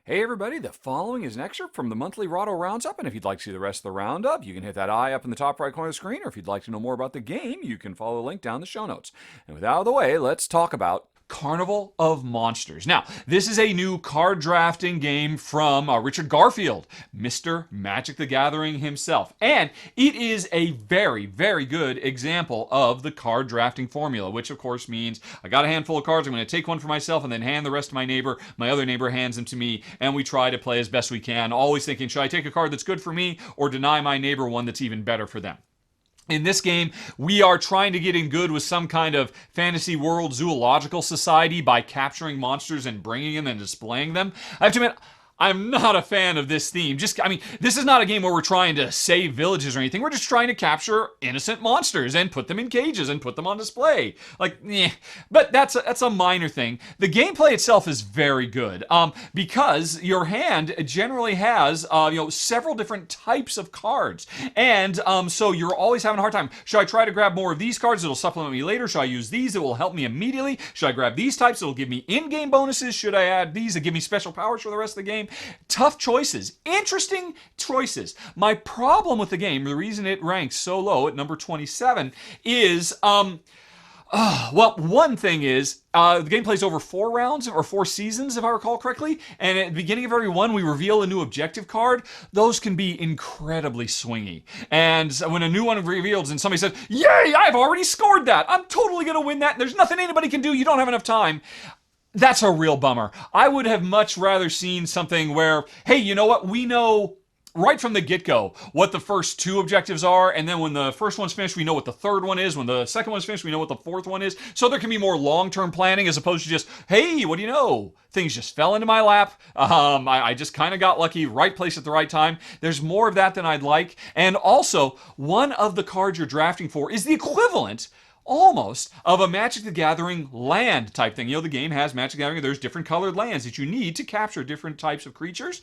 Hey everybody, the following is an excerpt from the monthly Rahdo Roundup, and if you'd like to see the rest of the roundup, you can hit that eye up in the top right corner of the screen, or if you'd like to know more about the game, you can follow the link down in the show notes. And with that out of the way, let's talk about Carnival of Monsters. Now, this is a new card drafting game from Richard Garfield, Mr. Magic the Gathering himself. And it is a very, very good example of the card drafting formula, which of course means I got a handful of cards, I'm going to take one for myself and then hand the rest to my neighbor. My other neighbor hands them to me, and we try to play as best we can, always thinking, should I take a card that's good for me or deny my neighbor one that's even better for them? In this game, we are trying to get in good with some kind of fantasy world zoological society by capturing monsters and bringing them and displaying them. I have to admit, I'm not a fan of this theme. This is not a game where we're trying to save villages or anything. We're just trying to capture innocent monsters and put them in cages and put them on display. But that's a minor thing. The gameplay itself is very good because your hand generally has several different types of cards, and so you're always having a hard time. Should I try to grab more of these cards? It'll supplement me later. Should I use these? It will help me immediately. Should I grab these types? It'll give me in-game bonuses. Should I add these that give me special powers for the rest of the game? Tough choices. Interesting choices. My problem with the game, the reason it ranks so low at number 27 is, one thing is, the game plays over 4 rounds, or 4 seasons, if I recall correctly, and at the beginning of every one, we reveal a new objective card. Those can be incredibly swingy. And when a new one reveals and somebody says, yay, I've already scored that, I'm totally going to win that, and there's nothing anybody can do, you don't have enough time. That's a real bummer. I would have much rather seen something where, hey, you know what? We know right from the get-go what the first 2 objectives are, and then when the first one's finished, we know what the third one is. When the second one's finished, we know what the fourth one is. So there can be more long-term planning as opposed to just, hey, what do you know? Things just fell into my lap. I just kind of got lucky, right place at the right time. There's more of that than I'd like. And also, one of the cards you're drafting for is the equivalent almost of a Magic the Gathering land type thing. The game has Magic the Gathering. There's different colored lands that you need to capture different types of creatures,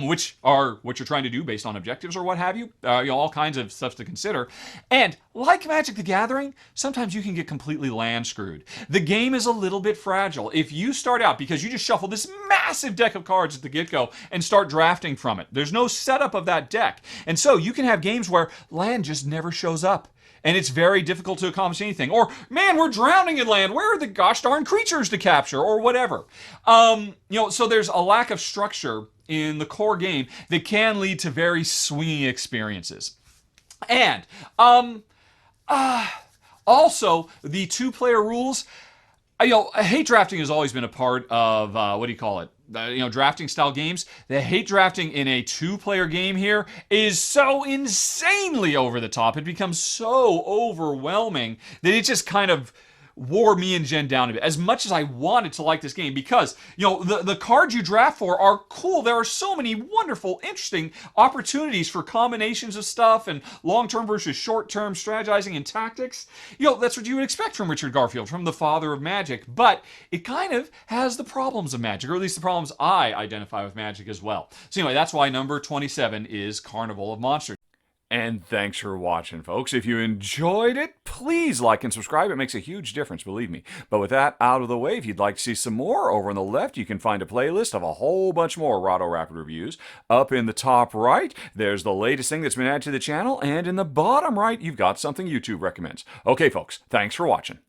which are what you're trying to do based on objectives or what have you. All kinds of stuff to consider. And like Magic the Gathering, sometimes you can get completely land screwed. The game is a little bit fragile. If you start out because you just shuffle this massive deck of cards at the get-go and start drafting from it, there's no setup of that deck. And so you can have games where land just never shows up. And it's very difficult to accomplish anything. Or, man, we're drowning in land. Where are the gosh darn creatures to capture? Or whatever. So there's a lack of structure in the core game that can lead to very swingy experiences. And also, the 2-player rules. Hate drafting has always been a part of, drafting style games. The hate drafting in a 2-player game here is so insanely over the top. It becomes so overwhelming that it just kind of wore me and Jen down a bit, as much as I wanted to like this game, because the cards you draft for are cool. There are so many wonderful, interesting opportunities for combinations of stuff and long-term versus short-term strategizing and tactics. That's what you would expect from Richard Garfield, from the father of Magic, but it kind of has the problems of Magic, or at least the problems I identify with Magic as well. So anyway, that's why number 27 is Carnival of Monsters. And thanks for watching, folks. If you enjoyed it, please like and subscribe. It makes a huge difference, believe me. But with that out of the way, if you'd like to see some more, over on the left, you can find a playlist of a whole bunch more Rahdo Rapid reviews. Up in the top right, there's the latest thing that's been added to the channel. And in the bottom right, you've got something YouTube recommends. Okay, folks, thanks for watching.